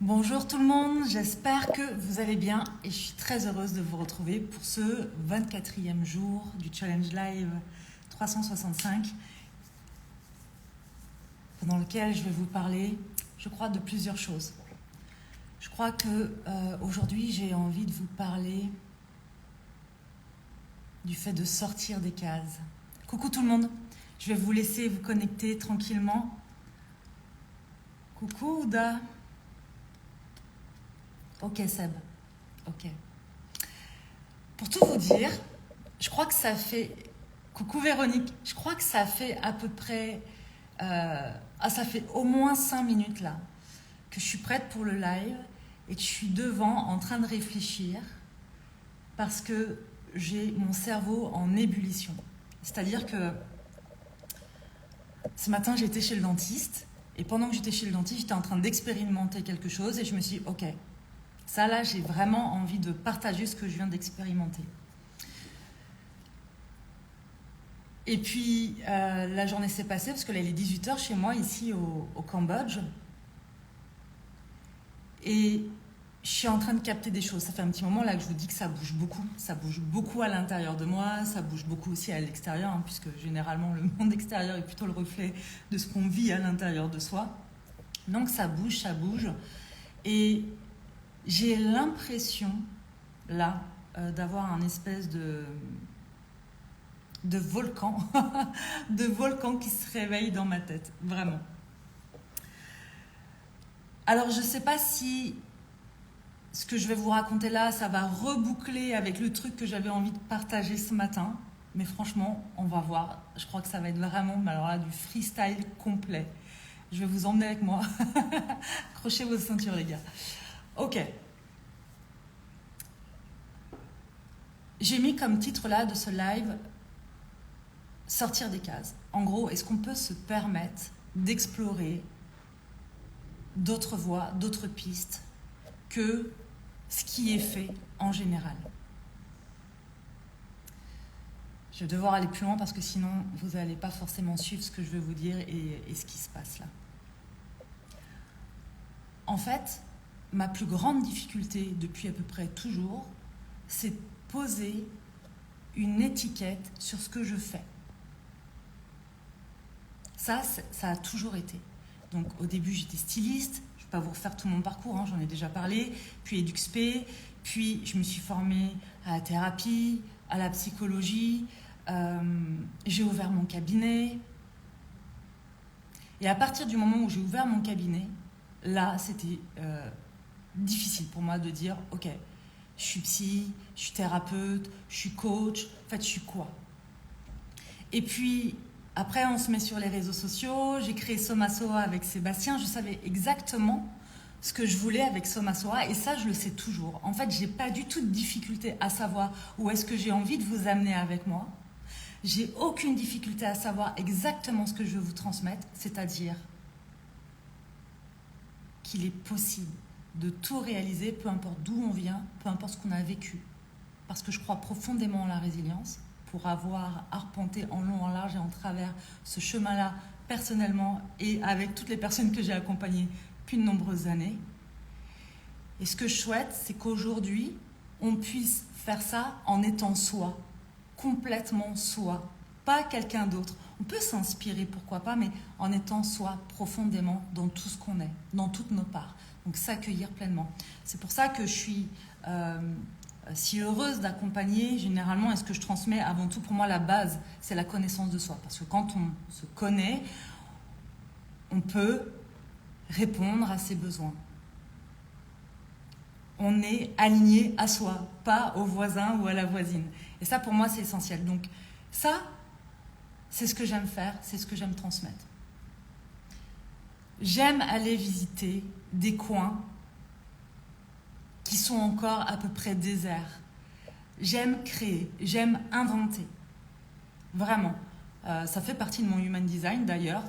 Bonjour tout le monde, j'espère que vous allez bien et je suis très heureuse de vous retrouver pour ce 24e jour du Challenge Live 365 pendant lequel je vais vous parler, je crois, de plusieurs choses. Je crois que aujourd'hui j'ai envie de vous parler du fait de sortir des cases. Coucou tout le monde, je vais vous laisser vous connecter tranquillement. Coucou Ouda. Ok Seb, ok. Pour tout vous dire, je crois que ça fait... Coucou Véronique, je crois que ça fait à peu près... ça fait au moins 5 minutes là, que je suis prête pour le live et que je suis devant en train de réfléchir parce que j'ai mon cerveau en ébullition. C'est-à-dire que ce matin, j'étais chez le dentiste et pendant que j'étais chez le dentiste, j'étais en train d'expérimenter quelque chose et je me suis dit, ok, ça là, j'ai vraiment envie de partager ce que je viens d'expérimenter. Et puis, la journée s'est passée, parce que là, il est 18h chez moi, ici au Cambodge. Et je suis en train de capter des choses. Ça fait un petit moment là que je vous dis que ça bouge beaucoup. Ça bouge beaucoup à l'intérieur de moi, ça bouge beaucoup aussi à l'extérieur, hein, puisque généralement, le monde extérieur est plutôt le reflet de ce qu'on vit à l'intérieur de soi. Donc, ça bouge. Et j'ai l'impression, là, d'avoir un espèce de volcan, de volcan qui se réveille dans ma tête, vraiment. Alors, je ne sais pas si ce que je vais vous raconter là, ça va reboucler avec le truc que j'avais envie de partager ce matin, mais franchement, on va voir. Je crois que ça va être vraiment, alors là, du freestyle complet. Je vais vous emmener avec moi. Accrochez vos ceintures, les gars. Ok. J'ai mis comme titre là de ce live sortir des cases. En gros, est-ce qu'on peut se permettre d'explorer d'autres voies, d'autres pistes que ce qui est fait en général? Je vais devoir aller plus loin parce que sinon vous n'allez pas forcément suivre ce que je veux vous dire et ce qui se passe là. En fait, ma plus grande difficulté depuis à peu près toujours, c'est de poser une étiquette sur ce que je fais. Ça a toujours été. Donc au début, j'étais styliste. Je ne vais pas vous refaire tout mon parcours, hein, j'en ai déjà parlé. Puis EduxP, puis je me suis formée à la thérapie, à la psychologie. J'ai ouvert mon cabinet. Et à partir du moment où j'ai ouvert mon cabinet, là, c'était difficile pour moi de dire, ok, je suis psy, je suis thérapeute, je suis coach. En fait, je suis quoi? Et puis... Après, on se met sur les réseaux sociaux. J'ai créé Somasoa avec Sébastien. Je savais exactement ce que je voulais avec Somasoa et ça, je le sais toujours. En fait, j'ai pas du tout de difficulté à savoir où est-ce que j'ai envie de vous amener avec moi. J'ai aucune difficulté à savoir exactement ce que je veux vous transmettre, c'est-à-dire qu'il est possible de tout réaliser, peu importe d'où on vient, peu importe ce qu'on a vécu. Parce que je crois profondément en la résilience. Pour avoir arpenté en long, en large et en travers ce chemin-là, personnellement et avec toutes les personnes que j'ai accompagnées depuis de nombreuses années. Et ce que je souhaite, c'est qu'aujourd'hui, on puisse faire ça en étant soi, complètement soi, pas quelqu'un d'autre. On peut s'inspirer, pourquoi pas, mais en étant soi profondément dans tout ce qu'on est, dans toutes nos parts. Donc s'accueillir pleinement. C'est pour ça que je suis... si heureuse d'accompagner, généralement, et ce que je transmets avant tout, pour moi, la base, c'est la connaissance de soi. Parce que quand on se connaît, on peut répondre à ses besoins. On est aligné à soi, pas au voisin ou à la voisine. Et ça, pour moi, c'est essentiel. Donc ça, c'est ce que j'aime faire, c'est ce que j'aime transmettre. J'aime aller visiter des coins qui sont encore à peu près déserts. J'aime créer, j'aime inventer. Vraiment. Ça fait partie de mon human design d'ailleurs.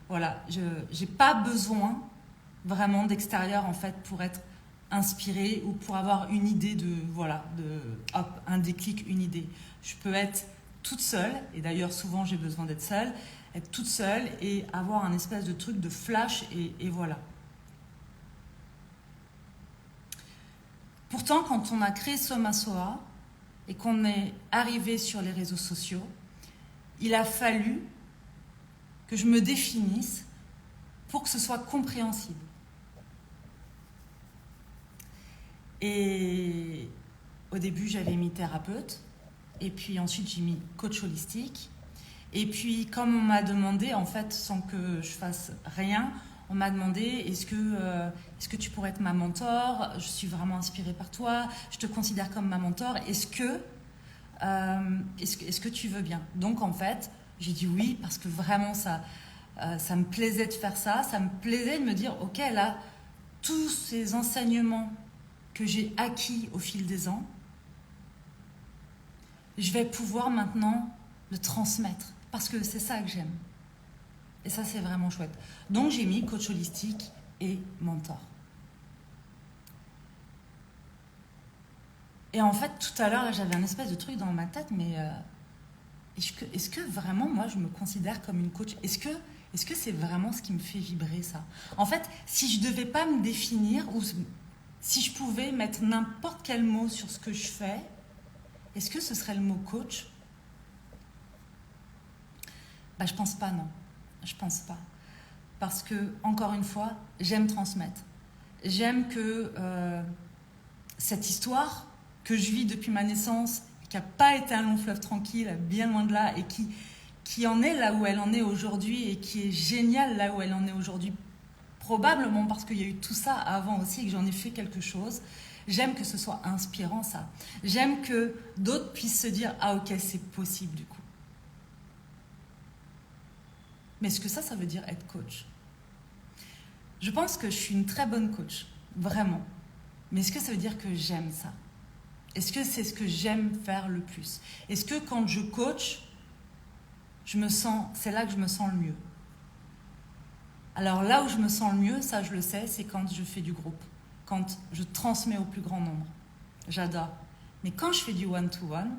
Voilà, je n'ai pas besoin vraiment d'extérieur en fait pour être inspirée ou pour avoir une idée un déclic, une idée. Je peux être toute seule, et d'ailleurs souvent j'ai besoin d'être seule, être toute seule et avoir un espèce de truc de flash et voilà. pourtant, quand on a créé Soma Soa et qu'on est arrivé sur les réseaux sociaux, il a fallu que je me définisse pour que ce soit compréhensible. Et au début, j'avais mis thérapeute, et puis ensuite j'ai mis coach holistique. Et puis, comme on m'a demandé, en fait, sans que je fasse rien, on m'a demandé est-ce que tu pourrais être ma mentor? Je suis vraiment inspirée par toi, je te considère comme ma mentor. Est-ce que tu veux bien? Donc, en fait, j'ai dit oui parce que vraiment ça me plaisait de faire ça. Ça me plaisait de me dire ok, là, tous ces enseignements que j'ai acquis au fil des ans, je vais pouvoir maintenant le transmettre parce que c'est ça que j'aime. Et ça, c'est vraiment chouette. Donc, j'ai mis coach holistique et mentor. Et en fait, tout à l'heure, là, j'avais un espèce de truc dans ma tête, mais est-ce que vraiment, moi, je me considère comme une coach? Est-ce que c'est vraiment ce qui me fait vibrer, ça? En fait, si je ne devais pas me définir, ou si je pouvais mettre n'importe quel mot sur ce que je fais, est-ce que ce serait le mot coach? Je pense pas, non. Je pense pas. Parce que, encore une fois, j'aime transmettre. J'aime que cette histoire que je vis depuis ma naissance, qui n'a pas été un long fleuve tranquille, bien loin de là, et qui en est là où elle en est aujourd'hui, et qui est géniale là où elle en est aujourd'hui, probablement parce qu'il y a eu tout ça avant aussi, et que j'en ai fait quelque chose. J'aime que ce soit inspirant, ça. J'aime que d'autres puissent se dire « Ah ok, c'est possible du coup ». Mais est-ce que ça veut dire être coach? Je pense que je suis une très bonne coach, vraiment. Mais est-ce que ça veut dire que j'aime ça? Est-ce que c'est ce que j'aime faire le plus? Est-ce que quand je coach, c'est là que je me sens le mieux? Alors là où je me sens le mieux, ça je le sais, c'est quand je fais du groupe, quand je transmets au plus grand nombre. J'adore. Mais quand je fais du one-to-one,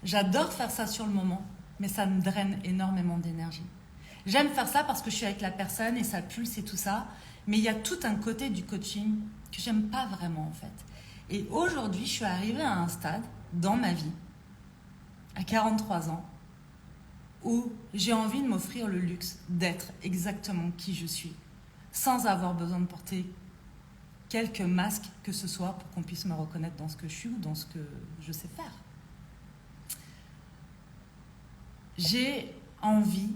j'adore faire ça sur le moment, mais ça me draine énormément d'énergie. J'aime faire ça parce que je suis avec la personne et ça pulse et tout ça, mais il y a tout un côté du coaching que j'aime pas vraiment en fait. Et aujourd'hui, je suis arrivée à un stade dans ma vie, à 43 ans, où j'ai envie de m'offrir le luxe d'être exactement qui je suis, sans avoir besoin de porter quelques masques que ce soit pour qu'on puisse me reconnaître dans ce que je suis ou dans ce que je sais faire. J'ai envie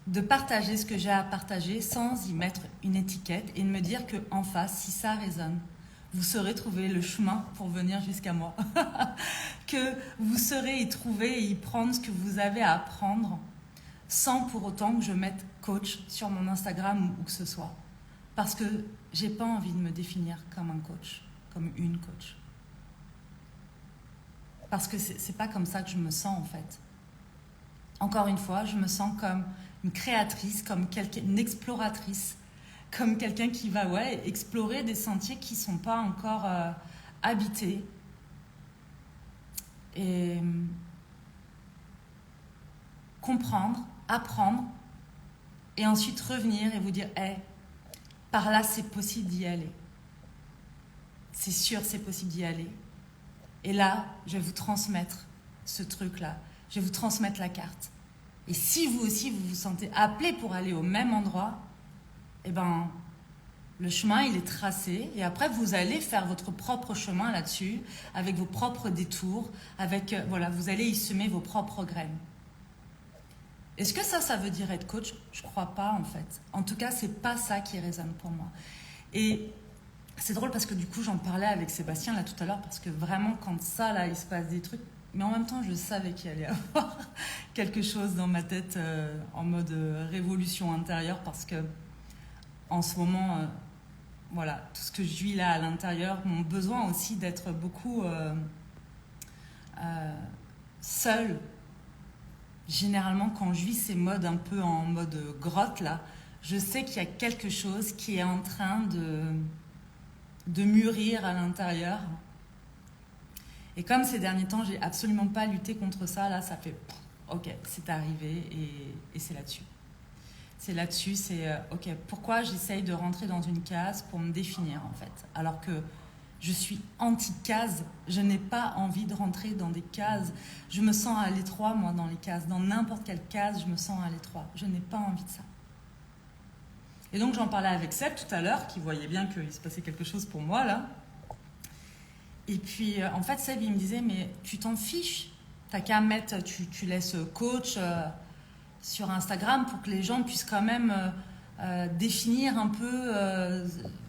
de partager ce que j'ai à partager sans y mettre une étiquette et de me dire qu'en face, si ça résonne, vous saurez trouver le chemin pour venir jusqu'à moi. Que vous saurez y trouver et y prendre ce que vous avez à apprendre sans pour autant que je mette coach sur mon Instagram ou que ce soit. Parce que j'ai pas envie de me définir comme un coach, comme une coach. Parce que c'est pas comme ça que je me sens en fait. Encore une fois, je me sens comme une créatrice, comme une exploratrice, comme quelqu'un qui va explorer des sentiers qui ne sont pas encore habités. Et comprendre, apprendre, et ensuite revenir et vous dire hey, par là c'est possible d'y aller. C'est sûr, c'est possible d'y aller. Et là, je vais vous transmettre ce truc-là. Je vais vous transmettre la carte. Et si vous aussi, vous vous sentez appelé pour aller au même endroit, eh ben, le chemin, il est tracé. Et après, vous allez faire votre propre chemin là-dessus, avec vos propres détours, vous allez y semer vos propres graines. Est-ce que ça veut dire être coach? Je ne crois pas, en fait. En tout cas, ce n'est pas ça qui résonne pour moi. Et c'est drôle parce que du coup, j'en parlais avec Sébastien là tout à l'heure, parce que vraiment, quand ça, là, il se passe des trucs, mais en même temps, je savais qu'il allait y avoir quelque chose dans ma tête en mode révolution intérieure, parce que en ce moment, tout ce que je vis là à l'intérieur, mon besoin aussi d'être beaucoup seule. Généralement, quand je vis ces modes un peu en mode grotte, là, je sais qu'il y a quelque chose qui est en train de mûrir à l'intérieur. Et comme ces derniers temps, j'ai absolument pas lutté contre ça, là, ça fait ok, c'est arrivé et c'est là-dessus. C'est là-dessus, c'est ok, pourquoi j'essaye de rentrer dans une case pour me définir en fait, alors que je suis anti-case, je n'ai pas envie de rentrer dans des cases. Je me sens à l'étroit, moi, dans les cases. Dans n'importe quelle case, je me sens à l'étroit. Je n'ai pas envie de ça. Et donc, j'en parlais avec Seb tout à l'heure, qui voyait bien qu'il se passait quelque chose pour moi, là. Et puis, en fait, Seb, il me disait, mais tu t'en fiches. T'as qu'à mettre, tu laisses coach sur Instagram pour que les gens puissent quand même définir un peu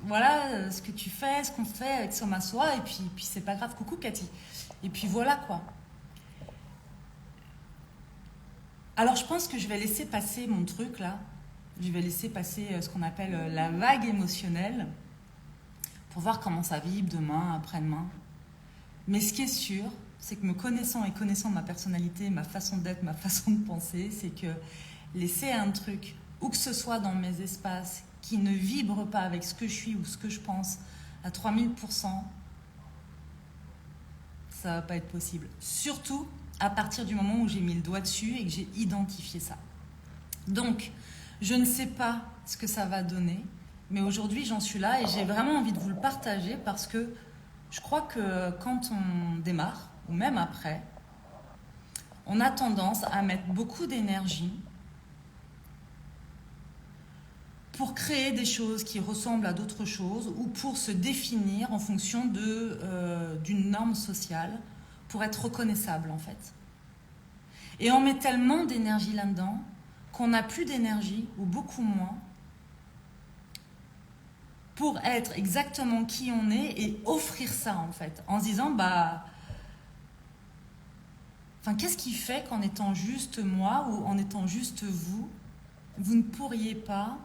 voilà ce que tu fais, ce qu'on fait avec Soma Soi, et puis c'est pas grave, coucou Cathy. Et puis voilà quoi. Alors je pense que je vais laisser passer mon truc là, je vais laisser passer ce qu'on appelle la vague émotionnelle pour voir comment ça vibre demain, après-demain. Mais ce qui est sûr, c'est que me connaissant et connaissant ma personnalité, ma façon d'être, ma façon de penser, c'est que laisser un truc, où que ce soit dans mes espaces, qui ne vibre pas avec ce que je suis ou ce que je pense à 3000%, ça va pas être possible. Surtout à partir du moment où j'ai mis le doigt dessus et que j'ai identifié ça. Donc, je ne sais pas ce que ça va donner, mais aujourd'hui j'en suis là et j'ai vraiment envie de vous le partager parce que je crois que quand on démarre, ou même après, on a tendance à mettre beaucoup d'énergie pour créer des choses qui ressemblent à d'autres choses ou pour se définir en fonction d'une norme sociale, pour être reconnaissable en fait. Et on met tellement d'énergie là-dedans qu'on n'a plus d'énergie, ou beaucoup moins, pour être exactement qui on est et offrir ça en fait, en se disant qu'est-ce qui fait qu'en étant juste moi ou en étant juste vous, vous ne pourriez pas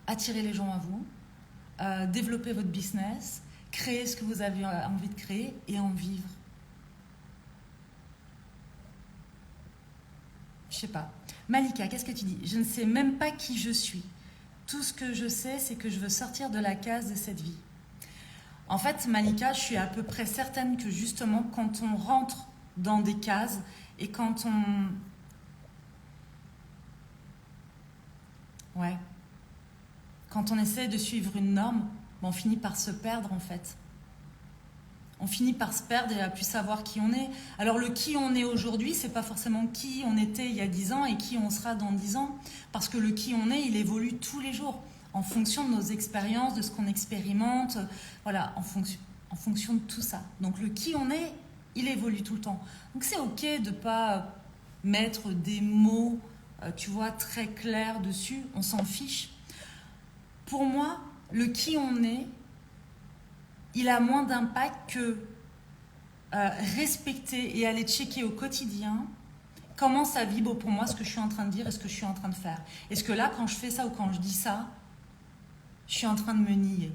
attirer les gens à vous, développer votre business, créer ce que vous avez envie de créer et en vivre. Je sais pas. Malika, qu'est-ce que tu dis? Je ne sais même pas qui je suis. Tout ce que je sais, c'est que je veux sortir de la case de cette vie. En fait, Malika, je suis à peu près certaine que justement, quand on rentre dans des cases et quand on... Ouais. Quand on essaie de suivre une norme, on finit par se perdre en fait. On finit par se perdre et à plus savoir qui on est. Alors le qui on est aujourd'hui, c'est pas forcément qui on était il y a 10 ans et qui on sera dans 10 ans. Parce que le qui on est, il évolue tous les jours, en fonction de nos expériences, de ce qu'on expérimente, voilà, en fonction de tout ça. Donc le qui on est, il évolue tout le temps. Donc c'est ok de pas mettre des mots, tu vois, très clairs dessus, on s'en fiche. Pour moi, le qui on est, il a moins d'impact que respecter et aller checker au quotidien comment ça vibre pour moi, ce que je suis en train de dire et ce que je suis en train de faire. Est-ce que là, quand je fais ça ou quand je dis ça, je suis en train de me nier?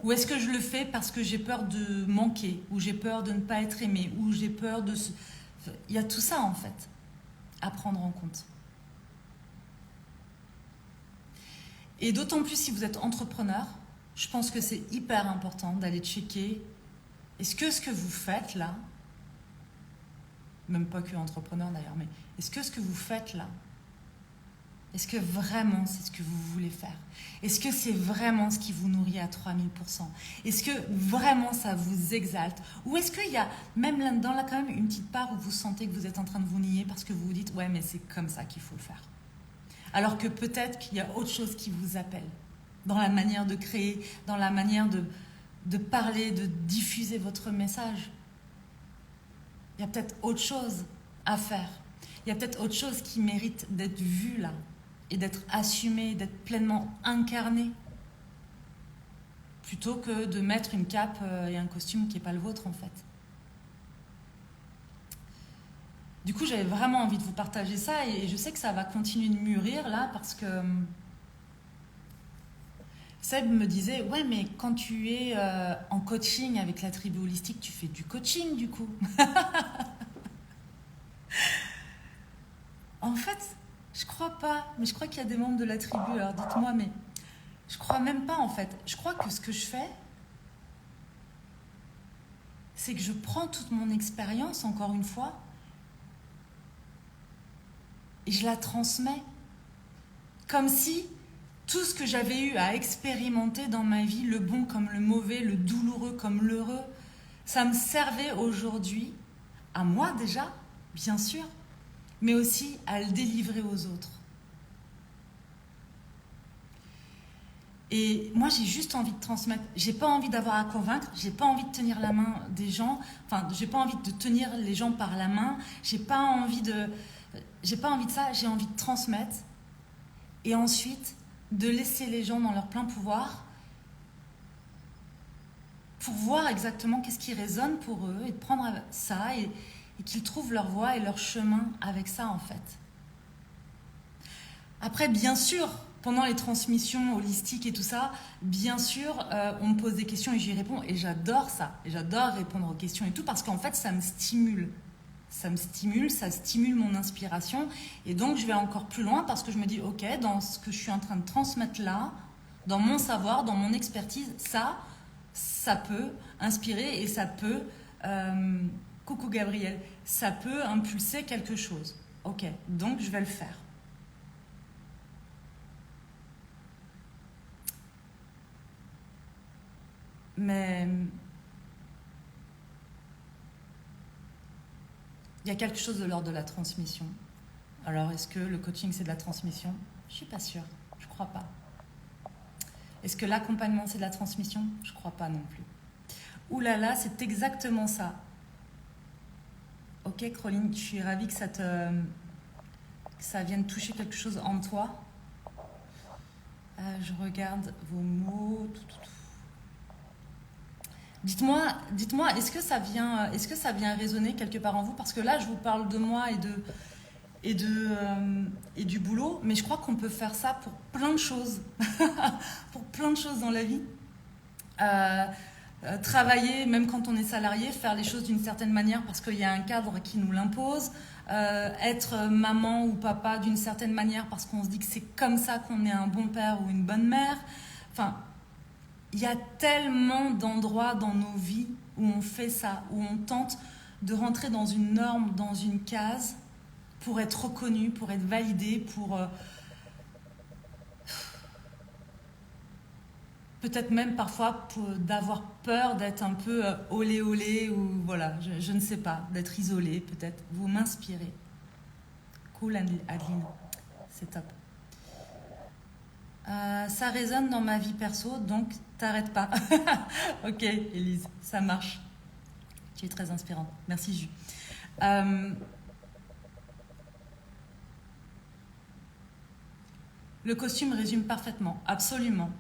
Ou est-ce que je le fais parce que j'ai peur de manquer, ou j'ai peur de ne pas être aimé, ou j'ai peur de... Il y a tout ça, en fait, à prendre en compte. Et d'autant plus si vous êtes entrepreneur, je pense que c'est hyper important d'aller checker est-ce que ce que vous faites là, même pas que entrepreneur d'ailleurs, mais est-ce que ce que vous faites là, est-ce que vraiment c'est ce que vous voulez faire? Est-ce que c'est vraiment ce qui vous nourrit à 3000%? Est-ce que vraiment ça vous exalte? Ou est-ce qu'il y a même là-dedans là quand même une petite part où vous sentez que vous êtes en train de vous nier parce que vous vous dites ouais mais c'est comme ça qu'il faut le faire? Alors que peut-être qu'il y a autre chose qui vous appelle dans la manière de créer, dans la manière de parler, de diffuser votre message. Il y a peut-être autre chose à faire. Il y a peut-être autre chose qui mérite d'être vue là et d'être assumée, d'être pleinement incarnée plutôt que de mettre une cape et un costume qui n'est pas le vôtre en fait. Du coup, j'avais vraiment envie de vous partager ça et je sais que ça va continuer de mûrir là parce que Seb me disait, ouais, mais quand tu es en coaching avec la tribu holistique, tu fais du coaching du coup. En fait, je crois pas, mais je crois qu'il y a des membres de la tribu, alors dites-moi, mais je crois même pas en fait. Je crois que ce que je fais, c'est que je prends toute mon expérience, encore une fois, et je la transmets. Comme si tout ce que j'avais eu à expérimenter dans ma vie, le bon comme le mauvais, le douloureux comme l'heureux, ça me servait aujourd'hui, à moi déjà, bien sûr, mais aussi à le délivrer aux autres. Et moi, j'ai juste envie de transmettre. J'ai pas envie d'avoir à convaincre. J'ai pas envie de tenir la main des gens. Enfin, j'ai pas envie de tenir les gens par la main. J'ai pas envie de ça. J'ai envie de transmettre. Et ensuite, de laisser les gens dans leur plein pouvoir pour voir exactement qu'est-ce qui résonne pour eux et de prendre ça et qu'ils trouvent leur voie et leur chemin avec ça, en fait. Après, bien sûr, pendant les transmissions holistiques et tout ça, bien sûr, on me pose des questions et j'y réponds. Et j'adore ça. Et j'adore répondre aux questions et tout parce qu'en fait, ça me stimule. Ça me stimule, ça stimule mon inspiration. Et donc, je vais encore plus loin parce que je me dis, ok, dans ce que je suis en train de transmettre là, dans mon savoir, dans mon expertise, ça peut inspirer et ça peut, coucou Gabriel, ça peut impulser quelque chose. Ok, donc je vais le faire. Mais il y a quelque chose de l'ordre de la transmission. Alors, est-ce que le coaching, c'est de la transmission? Je ne suis pas sûre. Je ne crois pas. Est-ce que l'accompagnement, c'est de la transmission? Je ne crois pas non plus. Ouh là là, c'est exactement ça. Ok, Croline, je suis ravie que ça vienne toucher quelque chose en toi. Je regarde vos mots. Dites-moi, est-ce que ça vient résonner quelque part en vous? Parce que là, je vous parle de moi et du boulot, mais je crois qu'on peut faire ça pour plein de choses, pour plein de choses dans la vie. Travailler, même quand on est salarié, faire les choses d'une certaine manière parce qu'il y a un cadre qui nous l'impose. Être maman ou papa d'une certaine manière parce qu'on se dit que c'est comme ça qu'on est un bon père ou une bonne mère. Enfin, il y a tellement d'endroits dans nos vies où on fait ça, où on tente de rentrer dans une norme, dans une case, pour être reconnu, pour être validé, pour peut-être même parfois d'avoir peur d'être un peu olé olé ou voilà, je ne sais pas, d'être isolé peut-être. Vous m'inspirez. Cool Adeline, c'est top. Ça résonne dans ma vie perso, donc t'arrêtes pas. Ok, Élise, ça marche. Tu es très inspirante. Merci, Ju. Le costume résume parfaitement, absolument.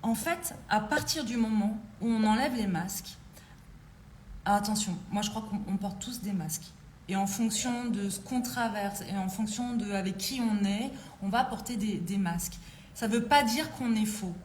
En fait, à partir du moment où on enlève les masques, attention, moi je crois qu'on porte tous des masques. Et en fonction de ce qu'on traverse et en fonction de avec qui on est, on va porter des masques. Ça ne veut pas dire qu'on est faux.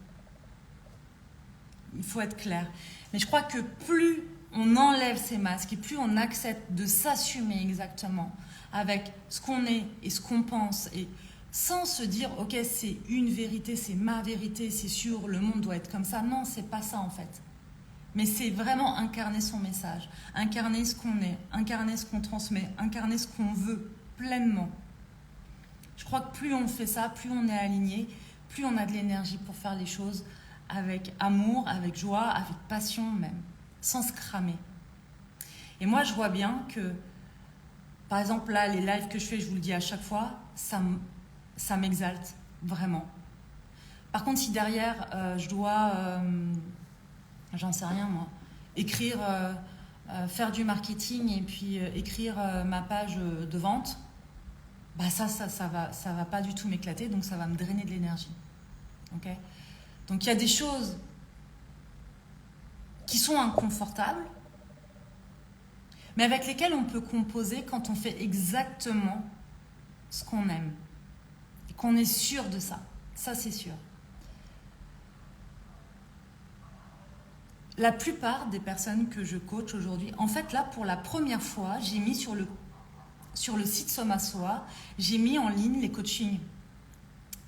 Il faut être clair. Mais je crois que plus on enlève ces masques et plus on accepte de s'assumer exactement avec ce qu'on est et ce qu'on pense et sans se dire ok c'est une vérité, c'est ma vérité, c'est sûr, le monde doit être comme ça. Non, c'est pas ça en fait. Mais c'est vraiment incarner son message, incarner ce qu'on est, incarner ce qu'on transmet, incarner ce qu'on veut pleinement. Je crois que plus on fait ça, plus on est aligné, plus on a de l'énergie pour faire les choses avec amour, avec joie, avec passion même, sans se cramer. Et moi, je vois bien que, par exemple, là, les lives que je fais, je vous le dis à chaque fois, ça m'exalte, vraiment. Par contre, si derrière, je dois... j'en sais rien moi, écrire, faire du marketing et puis écrire ma page de vente, bah ça va pas du tout m'éclater, donc ça va me drainer de l'énergie. Okay, donc il y a des choses qui sont inconfortables, mais avec lesquelles on peut composer quand on fait exactement ce qu'on aime et qu'on est sûr de ça. Ça c'est sûr. La plupart des personnes que je coach aujourd'hui, en fait là pour la première fois, j'ai mis sur le site Somasoa, j'ai mis en ligne les coachings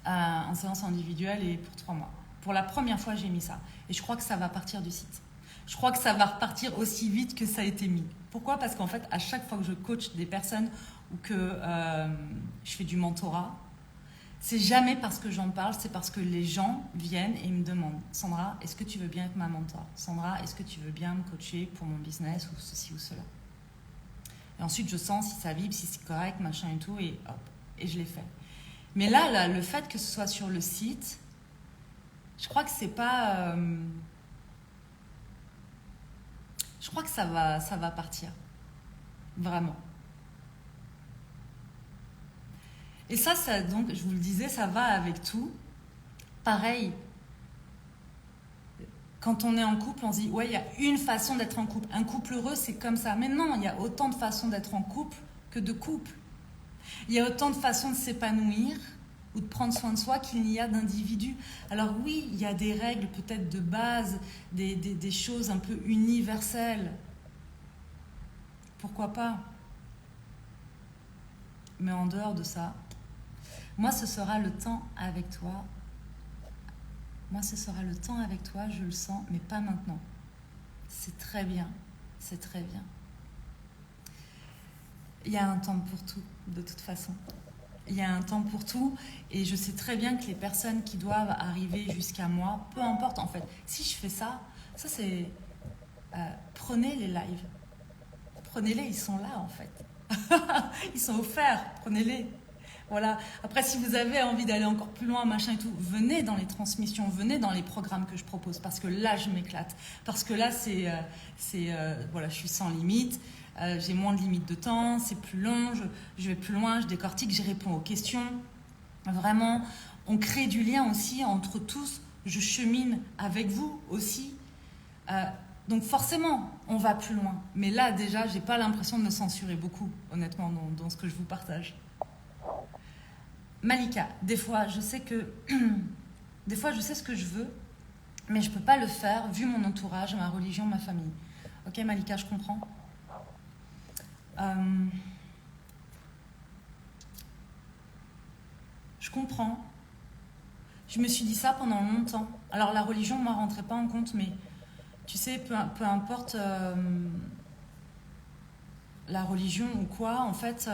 en séance individuelle et pour 3 mois. Pour la première fois, j'ai mis ça. Et je crois que ça va partir du site. Je crois que ça va repartir aussi vite que ça a été mis. Pourquoi? Parce qu'en fait, à chaque fois que je coach des personnes ou que je fais du mentorat, c'est jamais parce que j'en parle, c'est parce que les gens viennent et me demandent: Sandra, est-ce que tu veux bien être ma mentor? Sandra, est-ce que tu veux bien me coacher pour mon business ou ceci ou cela? Et ensuite, je sens si ça vibre, si c'est correct, machin et tout, et hop, et je l'ai fait. Mais là, le fait que ce soit sur le site, je crois que c'est pas... je crois que ça va partir. Vraiment. Et ça, donc, je vous le disais, ça va avec tout. Pareil, quand on est en couple, on se dit, ouais, il y a une façon d'être en couple. Un couple heureux, c'est comme ça. Mais non, il y a autant de façons d'être en couple que de couple. Il y a autant de façons de s'épanouir ou de prendre soin de soi qu'il n'y a d'individus. Alors oui, il y a des règles peut-être de base, des choses un peu universelles. Pourquoi pas? Mais en dehors de ça, moi, ce sera le temps avec toi. Moi, ce sera le temps avec toi, je le sens, mais pas maintenant. C'est très bien, c'est très bien. Il y a un temps pour tout, de toute façon. Il y a un temps pour tout, et je sais très bien que les personnes qui doivent arriver jusqu'à moi, peu importe en fait, si je fais ça, c'est... prenez les lives. Prenez-les, ils sont là en fait. Ils sont offerts, prenez-les. Voilà. Après, si vous avez envie d'aller encore plus loin, machin et tout, venez dans les transmissions, venez dans les programmes que je propose, parce que là, je m'éclate. Parce que là, voilà, je suis sans limite, j'ai moins de limites de temps, c'est plus long, je vais plus loin, je décortique, je réponds aux questions. Vraiment, on crée du lien aussi entre tous, je chemine avec vous aussi. Donc forcément, on va plus loin. Mais là, déjà, j'ai pas l'impression de me censurer beaucoup, honnêtement, dans ce que je vous partage. Malika, des fois, je sais ce que je veux, mais je peux pas le faire vu mon entourage, ma religion, ma famille. Ok, Malika, je comprends. Je comprends. Je me suis dit ça pendant longtemps. Alors la religion, moi, rentrait pas en compte, mais tu sais, peu importe la religion ou quoi, en fait...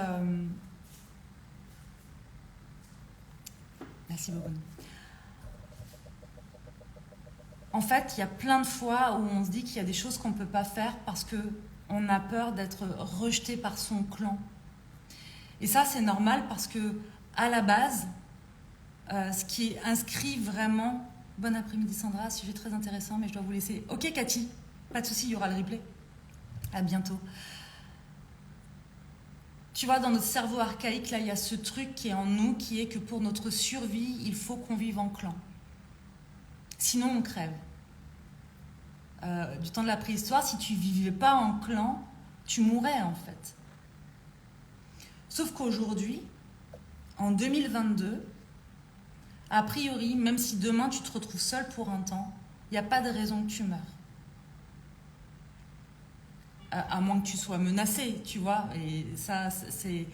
Merci beaucoup. En fait, il y a plein de fois où on se dit qu'il y a des choses qu'on ne peut pas faire parce qu'on a peur d'être rejeté par son clan. Et ça, c'est normal parce que, à la base, ce qui est inscrit vraiment... Bon après-midi Sandra, sujet très intéressant, mais je dois vous laisser. Ok Cathy, pas de souci, il y aura le replay. À bientôt. Tu vois, dans notre cerveau archaïque, là, il y a ce truc qui est en nous, qui est que pour notre survie, il faut qu'on vive en clan. Sinon, on crève. Du temps de la préhistoire, si tu ne vivais pas en clan, tu mourrais en fait. Sauf qu'aujourd'hui, en 2022, a priori, même si demain tu te retrouves seul pour un temps, il n'y a pas de raison que tu meurs. À moins que tu sois menacé, tu vois. Et ça, c'est...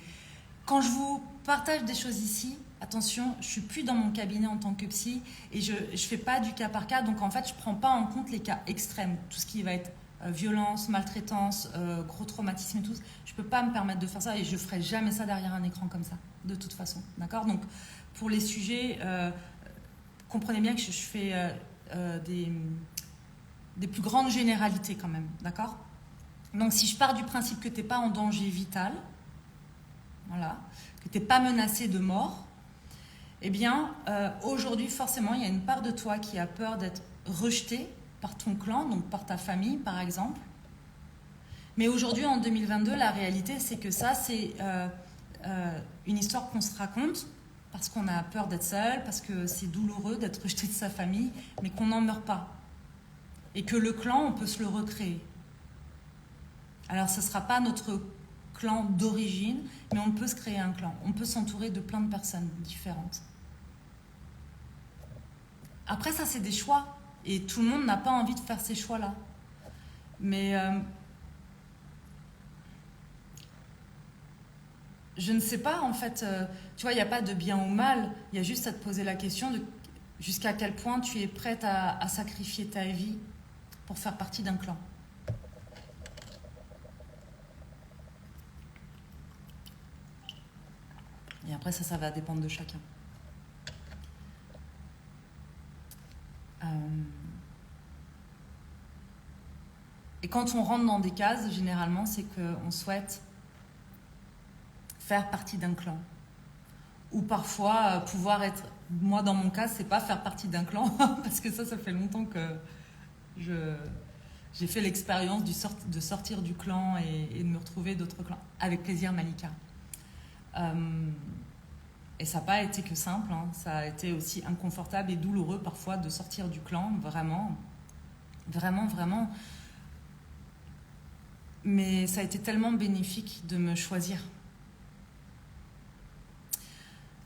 Quand je vous partage des choses ici, attention, je ne suis plus dans mon cabinet en tant que psy et je ne fais pas du cas par cas. Donc, en fait, je ne prends pas en compte les cas extrêmes. Tout ce qui va être violence, maltraitance, gros traumatisme et tout. Je ne peux pas me permettre de faire ça et je ne ferai jamais ça derrière un écran comme ça, de toute façon. D'accord? Donc, pour les sujets, comprenez bien que je fais des plus grandes généralités quand même. D'accord? Donc, si je pars du principe que tu n'es pas en danger vital, voilà, que tu n'es pas menacé de mort, eh bien, aujourd'hui, forcément, il y a une part de toi qui a peur d'être rejeté par ton clan, donc par ta famille, par exemple. Mais aujourd'hui, en 2022, la réalité, c'est que ça, c'est une histoire qu'on se raconte parce qu'on a peur d'être seul, parce que c'est douloureux d'être rejeté de sa famille, mais qu'on n'en meurt pas. Et que le clan, on peut se le recréer. Alors, ce ne sera pas notre clan d'origine, mais on peut se créer un clan. On peut s'entourer de plein de personnes différentes. Après, ça, c'est des choix. Et tout le monde n'a pas envie de faire ces choix-là. Mais je ne sais pas, en fait. Tu vois, il n'y a pas de bien ou mal. Il y a juste à te poser la question de jusqu'à quel point tu es prête à sacrifier ta vie pour faire partie d'un clan. Et après, ça va dépendre de chacun. Et quand on rentre dans des cases, généralement, c'est qu'on souhaite faire partie d'un clan. Ou parfois pouvoir être... Moi, dans mon cas, c'est pas faire partie d'un clan, parce que ça fait longtemps que j'ai fait l'expérience de sortir du clan et de me retrouver d'autres clans. Avec plaisir, Malika. Et ça n'a pas été que simple, hein. Ça a été aussi inconfortable et douloureux parfois de sortir du clan, vraiment. Vraiment, vraiment. Mais ça a été tellement bénéfique de me choisir.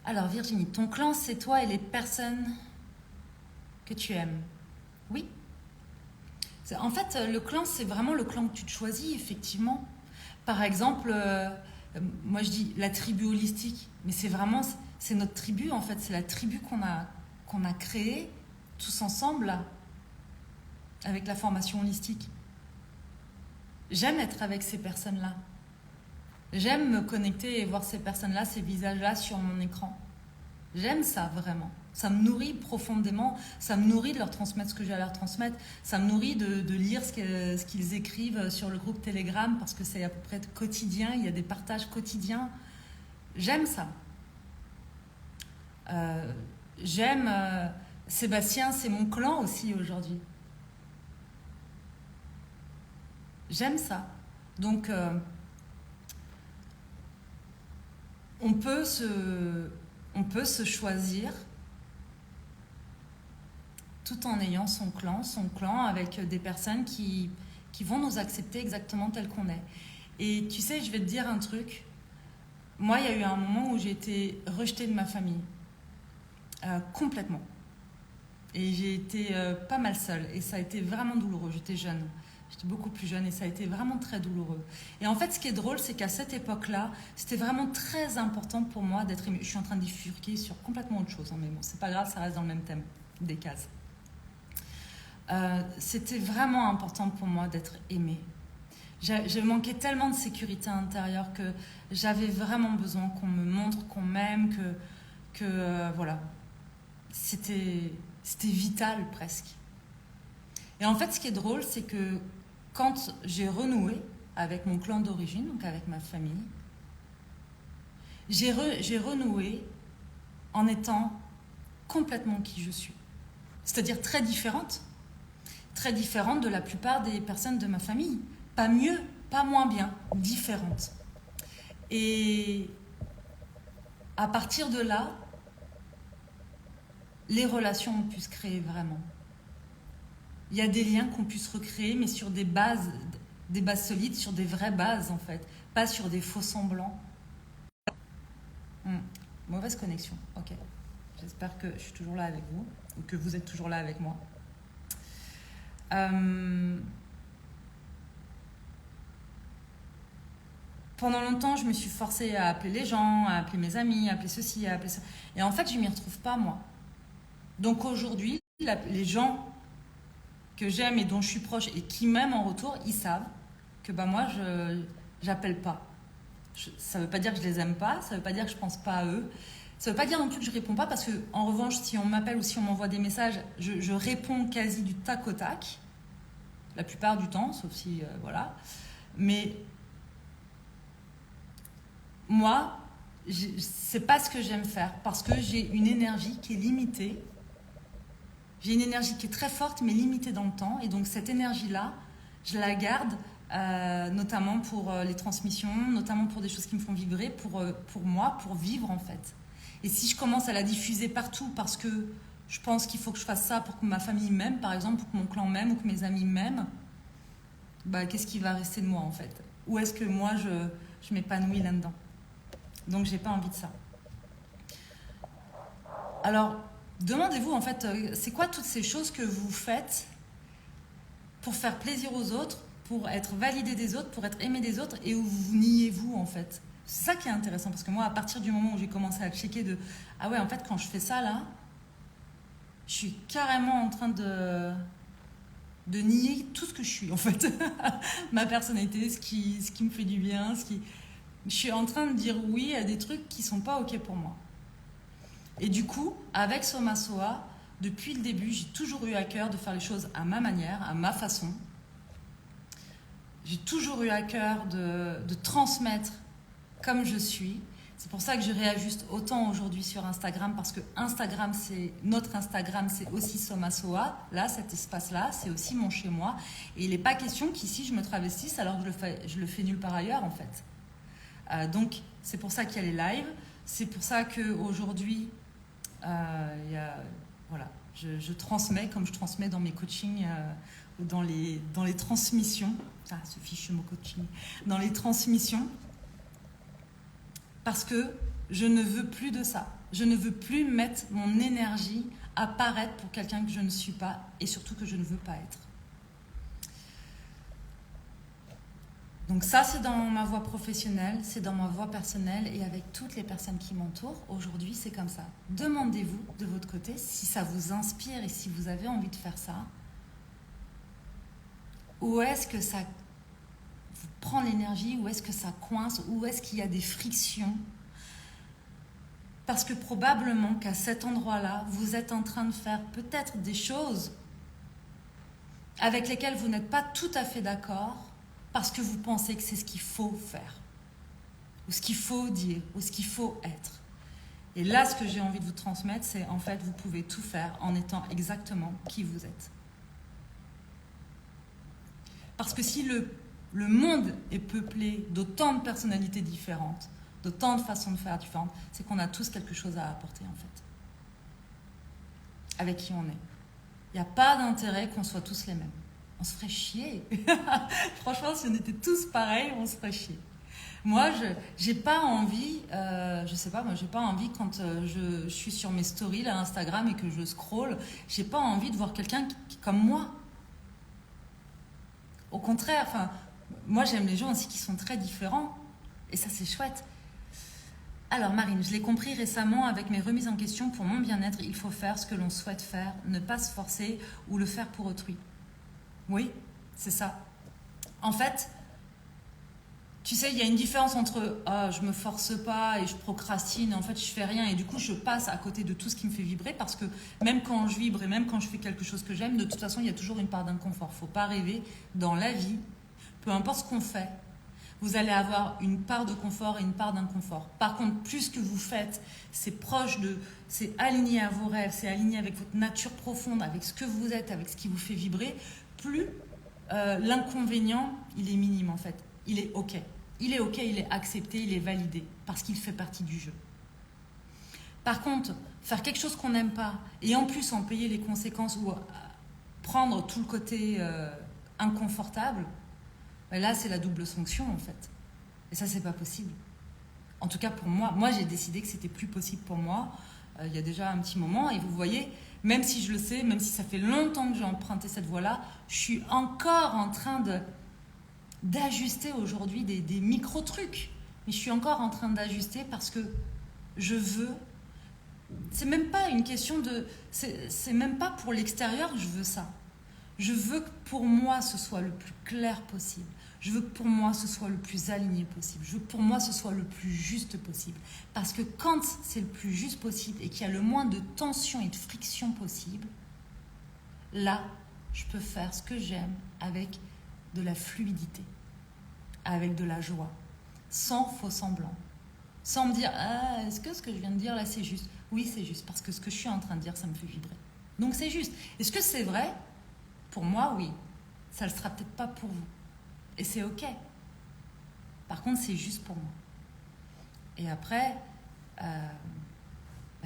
Alors Virginie, ton clan, c'est toi et les personnes que tu aimes. Oui. En fait, le clan, c'est vraiment le clan que tu te choisis, effectivement. Par exemple, moi je dis la tribu holistique, mais c'est notre tribu, en fait. C'est la tribu qu'on a créée tous ensemble, là, avec la formation holistique. J'aime être avec ces personnes-là. J'aime me connecter et voir ces personnes-là, ces visages-là sur mon écran. J'aime ça, vraiment. Ça me nourrit profondément. Ça me nourrit de leur transmettre ce que j'ai à leur transmettre. Ça me nourrit de lire ce qu'ils écrivent sur le groupe Telegram, parce que c'est à peu près quotidien. Il y a des partages quotidiens. J'aime ça. J'aime... Sébastien, c'est mon clan aussi aujourd'hui. J'aime ça. Donc, on peut se choisir tout en ayant son clan avec des personnes qui vont nous accepter exactement tel qu'on est. Et tu sais, je vais te dire un truc. Moi, il y a eu un moment où j'ai été rejetée de ma famille. Complètement. Et j'ai été pas mal seule. Et ça a été vraiment douloureux. J'étais jeune. J'étais beaucoup plus jeune et ça a été vraiment très douloureux. Et en fait, ce qui est drôle, c'est qu'à cette époque-là, c'était vraiment très important pour moi d'être aimée. Je suis en train de bifurquer sur complètement autre chose, hein, mais bon, c'est pas grave, ça reste dans le même thème, des cases. C'était vraiment important pour moi d'être aimée. J'ai manqué tellement de sécurité intérieure que j'avais vraiment besoin qu'on me montre qu'on m'aime, voilà. C'était vital presque. Et en fait, ce qui est drôle, c'est que quand j'ai renoué avec mon clan d'origine, donc avec ma famille, j'ai renoué en étant complètement qui je suis. C'est-à-dire très différente de la plupart des personnes de ma famille. Pas mieux, pas moins bien, différente. Et à partir de là, les relations ont pu se créer vraiment. Il y a des liens qu'on puisse recréer, mais sur des bases solides, sur des vraies bases en fait, pas sur des faux semblants. Mauvaise connexion, ok. J'espère que je suis toujours là avec vous, ou que vous êtes toujours là avec moi. Pendant longtemps, je me suis forcée à appeler les gens, à appeler mes amis, à appeler ceci, à appeler ça. Et en fait, je m'y retrouve pas, moi. Donc aujourd'hui, les gens que j'aime et dont je suis proche et qui m'aiment en retour, ils savent que moi, je n'appelle pas. Ça ne veut pas dire que je les aime pas, ça ne veut pas dire que je pense pas à eux. Ça ne veut pas dire non plus que je réponds pas, parce que en revanche, si on m'appelle ou si on m'envoie des messages, je réponds quasi du tac au tac, la plupart du temps, sauf si, voilà. Mais moi, c'est pas ce que j'aime faire, parce que j'ai une énergie qui est limitée. J'ai une énergie qui est très forte, mais limitée dans le temps. Et donc, cette énergie-là, je la garde, notamment pour les transmissions, notamment pour des choses qui me font vibrer, pour moi, pour vivre, en fait. Et si je commence à la diffuser partout parce que je pense qu'il faut que je fasse ça pour que ma famille m'aime, par exemple, pour que mon clan m'aime ou que mes amis m'aiment, qu'est-ce qui va rester de moi, en fait? Où est-ce que moi, je m'épanouis là-dedans? Donc, j'ai pas envie de ça. Alors, demandez-vous, en fait, c'est quoi toutes ces choses que vous faites pour faire plaisir aux autres, pour être validé des autres, pour être aimé des autres, et où vous niez vous, en fait? C'est ça qui est intéressant, parce que moi, à partir du moment où j'ai commencé à checker ah ouais, en fait, quand je fais ça, là, je suis carrément en train de nier tout ce que je suis, en fait. Ma personnalité, ce qui me fait du bien, Je suis en train de dire oui à des trucs qui sont pas OK pour moi. Et du coup, avec Soma Soa, depuis le début, j'ai toujours eu à cœur de faire les choses à ma manière, à ma façon. J'ai toujours eu à cœur de transmettre comme je suis. C'est pour ça que je réajuste autant aujourd'hui sur Instagram, parce que Instagram, notre Instagram, c'est aussi Soma Soa. Là, cet espace-là, c'est aussi mon chez-moi. Et il n'est pas question qu'ici, je me travestisse alors que je le fais nulle part ailleurs, en fait. Donc, c'est pour ça qu'il y a les lives. C'est pour ça qu'aujourd'hui, voilà, je transmets comme je transmets dans mes coachings, dans les transmissions. Ah, ce fichu mot coaching. Dans les transmissions. Parce que je ne veux plus de ça. Je ne veux plus mettre mon énergie à paraître pour quelqu'un que je ne suis pas et surtout que je ne veux pas être. Donc ça, c'est dans ma voie professionnelle, c'est dans ma voie personnelle et avec toutes les personnes qui m'entourent. Aujourd'hui, c'est comme ça. Demandez-vous de votre côté si ça vous inspire et si vous avez envie de faire ça. Où est-ce que ça vous prend l'énergie? Où est-ce que ça coince? Où est-ce qu'il y a des frictions? Parce que probablement qu'à cet endroit-là, vous êtes en train de faire peut-être des choses avec lesquelles vous n'êtes pas tout à fait d'accord parce que vous pensez que c'est ce qu'il faut faire, ou ce qu'il faut dire, ou ce qu'il faut être. Et là, ce que j'ai envie de vous transmettre, c'est en fait, vous pouvez tout faire en étant exactement qui vous êtes. Parce que si le monde est peuplé d'autant de personnalités différentes, d'autant de façons de faire différentes, c'est qu'on a tous quelque chose à apporter, en fait. Avec qui on est. Il n'y a pas d'intérêt qu'on soit tous les mêmes. On se ferait chier. Franchement, si on était tous pareils, on se ferait chier. Moi, j'ai pas envie, je sais pas, moi, j'ai pas envie quand je suis sur mes stories, là, Instagram, et que je scrolle, j'ai pas envie de voir quelqu'un qui comme moi. Au contraire, enfin, moi, j'aime les gens aussi qui sont très différents. Et ça, c'est chouette. Alors, Marine, je l'ai compris récemment avec mes remises en question. Pour mon bien-être, il faut faire ce que l'on souhaite faire, ne pas se forcer ou le faire pour autrui. Oui, c'est ça. En fait, tu sais, il y a une différence entre je me force pas et je procrastine, en fait, je fais rien et du coup, je passe à côté de tout ce qui me fait vibrer parce que même quand je vibre et même quand je fais quelque chose que j'aime, de toute façon, il y a toujours une part d'inconfort. Faut pas rêver dans la vie, peu importe ce qu'on fait. Vous allez avoir une part de confort et une part d'inconfort. Par contre, plus que vous faites, c'est c'est aligné à vos rêves, c'est aligné avec votre nature profonde, avec ce que vous êtes, avec ce qui vous fait vibrer, plus l'inconvénient, il est minime en fait. Il est OK. Il est OK, il est accepté, il est validé, parce qu'il fait partie du jeu. Par contre, faire quelque chose qu'on n'aime pas, et en plus en payer les conséquences ou prendre tout le côté inconfortable, là c'est la double sanction en fait. Et ça c'est pas possible. En tout cas pour moi, j'ai décidé que c'était plus possible pour moi il y a déjà un petit moment, et vous voyez, même si je le sais, même si ça fait longtemps que j'ai emprunté cette voie-là, je suis encore en train d'ajuster aujourd'hui des micro-trucs. Mais je suis encore en train d'ajuster parce que je veux... C'est même pas une question de... C'est même pas pour l'extérieur que je veux ça. Je veux que pour moi, ce soit le plus clair possible. Je veux que pour moi, ce soit le plus aligné possible. Je veux que pour moi, ce soit le plus juste possible. Parce que quand c'est le plus juste possible et qu'il y a le moins de tension et de friction possible, là, je peux faire ce que j'aime avec de la fluidité, avec de la joie, sans faux semblant. Sans me dire, est-ce que ce que je viens de dire là, c'est juste? Oui, c'est juste, parce que ce que je suis en train de dire, ça me fait vibrer. Donc c'est juste. Est-ce que c'est vrai? Pour moi, oui. Ça ne le sera peut-être pas pour vous. Et c'est OK. Par contre, c'est juste pour moi. Et après,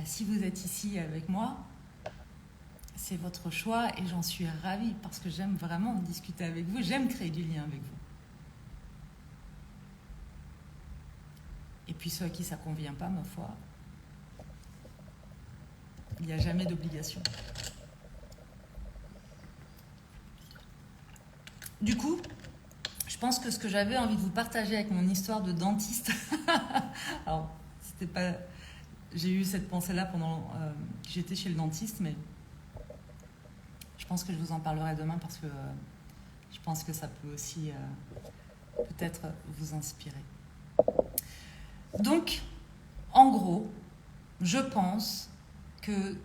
si vous êtes ici avec moi, c'est votre choix et j'en suis ravie parce que j'aime vraiment discuter avec vous. J'aime créer du lien avec vous. Et puis ceux à qui ça ne convient pas, ma foi, il n'y a jamais d'obligation. Du coup, je pense que ce que j'avais envie de vous partager avec mon histoire de dentiste, alors c'était pas, j'ai eu cette pensée-là pendant que j'étais chez le dentiste, mais je pense que je vous en parlerai demain parce que je pense que ça peut aussi peut-être vous inspirer. Donc, en gros, je pense que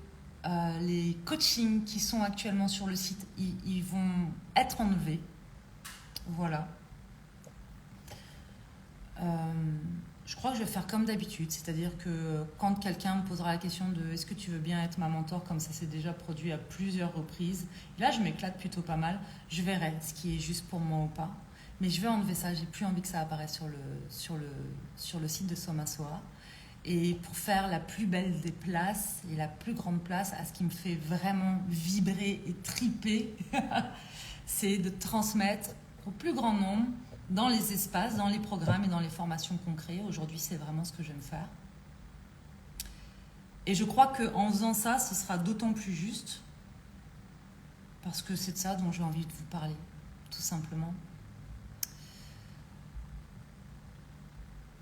les coachings qui sont actuellement sur le site, ils vont être enlevés. Voilà. Je crois que je vais faire comme d'habitude, c'est-à-dire que quand quelqu'un me posera la question de est-ce que tu veux bien être ma mentor, comme ça s'est déjà produit à plusieurs reprises, et là je m'éclate plutôt pas mal, je verrai ce qui est juste pour moi ou pas. Mais je vais enlever ça, j'ai plus envie que ça apparaisse sur le site de Somasoa. Et pour faire la plus belle des places et la plus grande place à ce qui me fait vraiment vibrer et triper, c'est de transmettre au plus grand nombre dans les espaces, dans les programmes et dans les formations qu'on crée. Aujourd'hui, c'est vraiment ce que j'aime faire. Et je crois qu'en faisant ça, ce sera d'autant plus juste parce que c'est de ça dont j'ai envie de vous parler, tout simplement.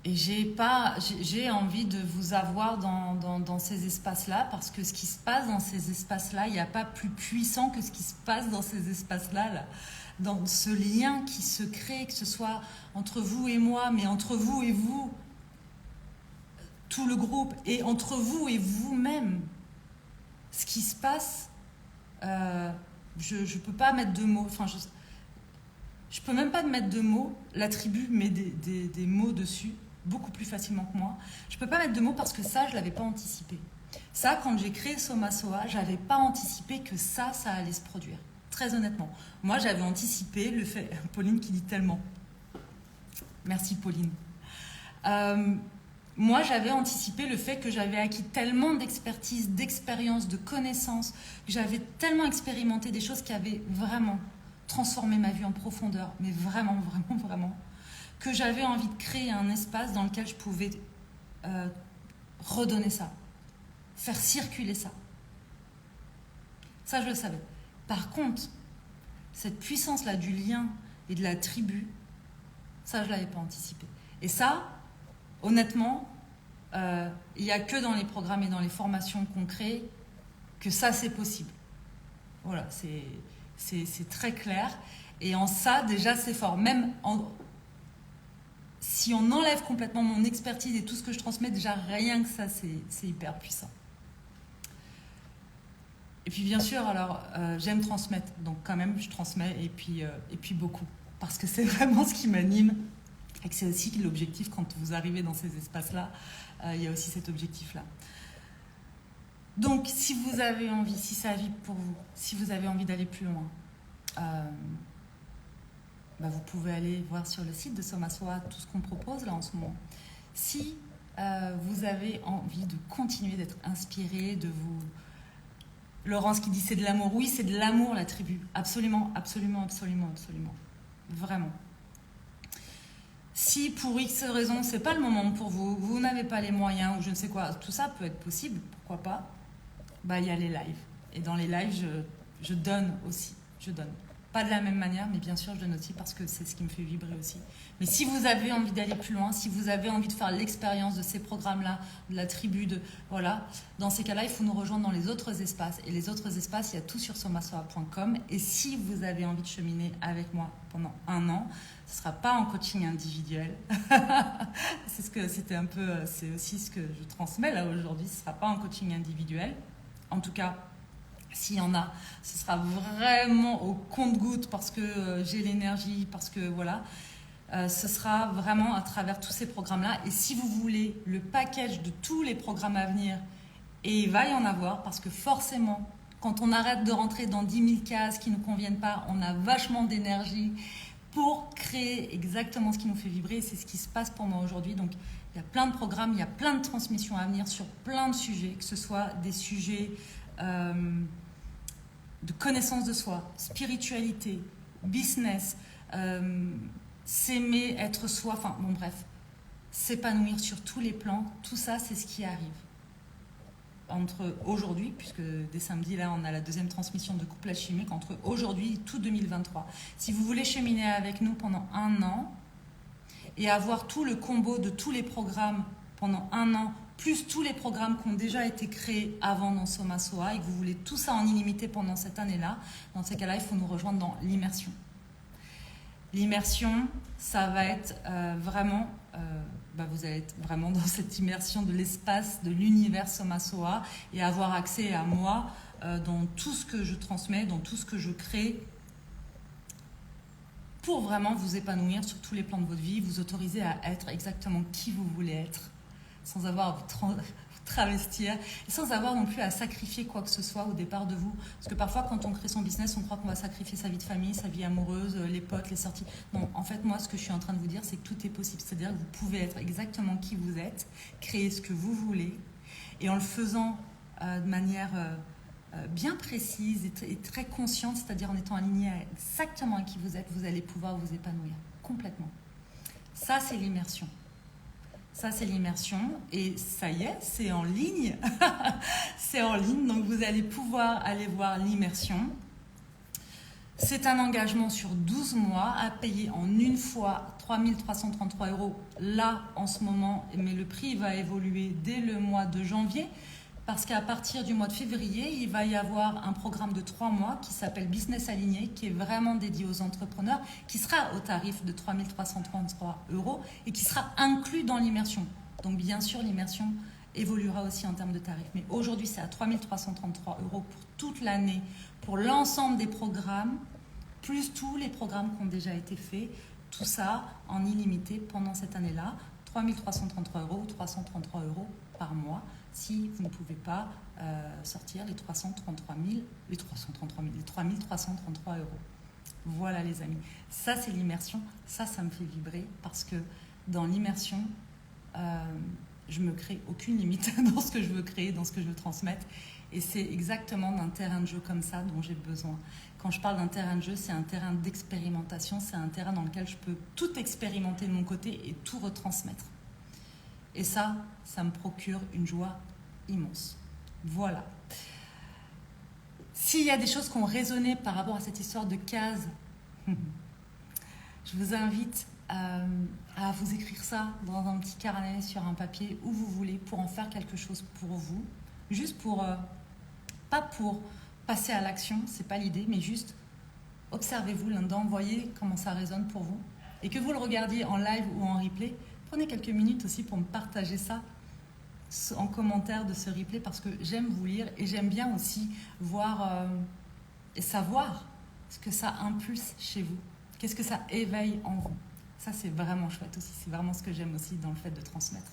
Et j'ai envie de vous avoir dans ces espaces-là, parce que ce qui se passe dans ces espaces-là, il n'y a pas plus puissant que ce qui se passe dans ces espaces-là, là. Dans ce lien qui se crée, que ce soit entre vous et moi, mais entre vous et vous, tout le groupe, et entre vous et vous-même. Ce qui se passe, je ne peux pas mettre de mots, enfin, je peux même pas mettre de mots, la tribu met des mots dessus, beaucoup plus facilement que moi. Je peux pas mettre de mots parce que ça, je l'avais pas anticipé. Ça, quand j'ai créé Somasoa, j'avais pas anticipé que ça allait se produire. Très honnêtement. Moi, j'avais anticipé le fait... Pauline qui dit tellement. Merci, Pauline. Moi, j'avais anticipé le fait que j'avais acquis tellement d'expertise, d'expérience, de connaissances, que j'avais tellement expérimenté des choses qui avaient vraiment transformé ma vie en profondeur, mais vraiment, vraiment, vraiment, que j'avais envie de créer un espace dans lequel je pouvais redonner ça, faire circuler ça. Ça, je le savais. Par contre, cette puissance-là du lien et de la tribu, ça, je ne l'avais pas anticipé. Et ça, honnêtement, il n'y a que dans les programmes et dans les formations qu'on crée que ça, c'est possible. Voilà, c'est très clair. Et en ça, déjà, c'est fort. Même si on enlève complètement mon expertise et tout ce que je transmets, déjà, rien que ça, c'est hyper puissant. Et puis, bien sûr, alors, j'aime transmettre. Donc, quand même, je transmets et puis beaucoup. Parce que c'est vraiment ce qui m'anime. Et que c'est aussi l'objectif quand vous arrivez dans ces espaces-là. Il y a aussi cet objectif-là. Donc, si vous avez envie, si ça vibre pour vous, si vous avez envie d'aller plus loin, vous pouvez aller voir sur le site de Somasoa tout ce qu'on propose là en ce moment. Si vous avez envie de continuer d'être inspiré, de vous... Laurence qui dit c'est de l'amour. Oui, c'est de l'amour la tribu. Absolument, absolument, absolument, absolument. Vraiment. Si pour X raisons, c'est pas le moment pour vous, vous n'avez pas les moyens ou je ne sais quoi, tout ça peut être possible, pourquoi pas, il y a les lives. Et dans les lives, je donne aussi, je donne. Pas de la même manière, mais bien sûr, je donne aussi parce que c'est ce qui me fait vibrer aussi. Mais si vous avez envie d'aller plus loin, si vous avez envie de faire l'expérience de ces programmes-là, de la tribu, voilà, dans ces cas-là, il faut nous rejoindre dans les autres espaces. Et les autres espaces, il y a tout sur somasoa.com. Et si vous avez envie de cheminer avec moi pendant 1 an, ce ne sera pas en coaching individuel. C'est aussi ce que je transmets là aujourd'hui. Ce ne sera pas en coaching individuel. En tout cas, s'il y en a, ce sera vraiment au compte-gouttes parce que j'ai l'énergie, parce que voilà. Ce sera vraiment à travers tous ces programmes-là. Et si vous voulez le package de tous les programmes à venir, et il va y en avoir, parce que forcément, quand on arrête de rentrer dans 10 000 cases qui ne nous conviennent pas, on a vachement d'énergie pour créer exactement ce qui nous fait vibrer. Et c'est ce qui se passe pour moi aujourd'hui. Donc, il y a plein de programmes, il y a plein de transmissions à venir sur plein de sujets, que ce soit des sujets... de connaissance de soi, spiritualité, business, s'aimer, être soi, enfin bon bref, s'épanouir sur tous les plans, tout ça c'est ce qui arrive. Entre aujourd'hui, puisque dès samedi là on a la 2e transmission de couple alchimique, entre aujourd'hui et tout 2023. Si vous voulez cheminer avec nous pendant 1 an et avoir tout le combo de tous les programmes pendant 1 an, plus tous les programmes qui ont déjà été créés avant dans Somasoa et que vous voulez tout ça en illimité pendant cette année-là, dans ces cas-là, il faut nous rejoindre dans l'immersion. L'immersion, ça va être vraiment vous allez être vraiment dans cette immersion de l'espace, de l'univers Somasoa et avoir accès à moi dans tout ce que je transmets, dans tout ce que je crée pour vraiment vous épanouir sur tous les plans de votre vie, vous autoriser à être exactement qui vous voulez être sans avoir à vous travestir et sans avoir non plus à sacrifier quoi que ce soit au départ de vous. Parce que parfois, quand on crée son business, on croit qu'on va sacrifier sa vie de famille, sa vie amoureuse, les potes, les sorties. Non, en fait, moi, ce que je suis en train de vous dire, c'est que tout est possible. C'est-à-dire que vous pouvez être exactement qui vous êtes, créer ce que vous voulez, et en le faisant de manière bien précise et très consciente, c'est-à-dire en étant aligné exactement à qui vous êtes, vous allez pouvoir vous épanouir complètement. Ça, c'est l'immersion. Ça, c'est l'immersion et ça y est, c'est en ligne. C'est en ligne, donc vous allez pouvoir aller voir l'immersion. C'est un engagement sur 12 mois à payer en une fois 3 333 € là en ce moment, mais le prix va évoluer dès le mois de janvier parce qu'à partir du mois de février, il va y avoir un programme de 3 mois qui s'appelle Business Aligné, qui est vraiment dédié aux entrepreneurs, qui sera au tarif de 3 333 € et qui sera inclus dans l'immersion. Donc bien sûr, l'immersion évoluera aussi en termes de tarifs. Mais aujourd'hui, c'est à 3 333 € pour toute l'année, pour l'ensemble des programmes, plus tous les programmes qui ont déjà été faits, tout ça en illimité pendant cette année-là. 3 333 € ou 333 € par mois si vous ne pouvez pas sortir les 3 333 333 €. Voilà les amis, ça c'est l'immersion, ça me fait vibrer parce que dans l'immersion, je me crée aucune limite dans ce que je veux créer, dans ce que je veux transmettre. Et c'est exactement d'un terrain de jeu comme ça dont j'ai besoin. Quand je parle d'un terrain de jeu, c'est un terrain d'expérimentation, c'est un terrain dans lequel je peux tout expérimenter de mon côté et tout retransmettre. Et ça me procure une joie immense. Voilà. S'il y a des choses qui ont résonné par rapport à cette histoire de cases, je vous invite à vous écrire ça dans un petit carnet, sur un papier, où vous voulez, pour en faire quelque chose pour vous. Juste pour, pas pour passer à l'action, c'est pas l'idée, mais juste observez-vous là-dedans, voyez comment ça résonne pour vous. Et que vous le regardiez en live ou en replay, prenez quelques minutes aussi pour me partager ça en commentaire de ce replay parce que j'aime vous lire et j'aime bien aussi voir et savoir ce que ça impulse chez vous. Qu'est-ce que ça éveille en vous. Ça, c'est vraiment chouette aussi. C'est vraiment ce que j'aime aussi dans le fait de transmettre.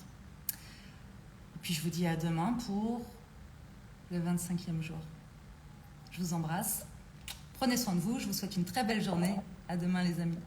Et puis, je vous dis à demain pour le 25e jour. Je vous embrasse. Prenez soin de vous. Je vous souhaite une très belle journée. À demain, les amis.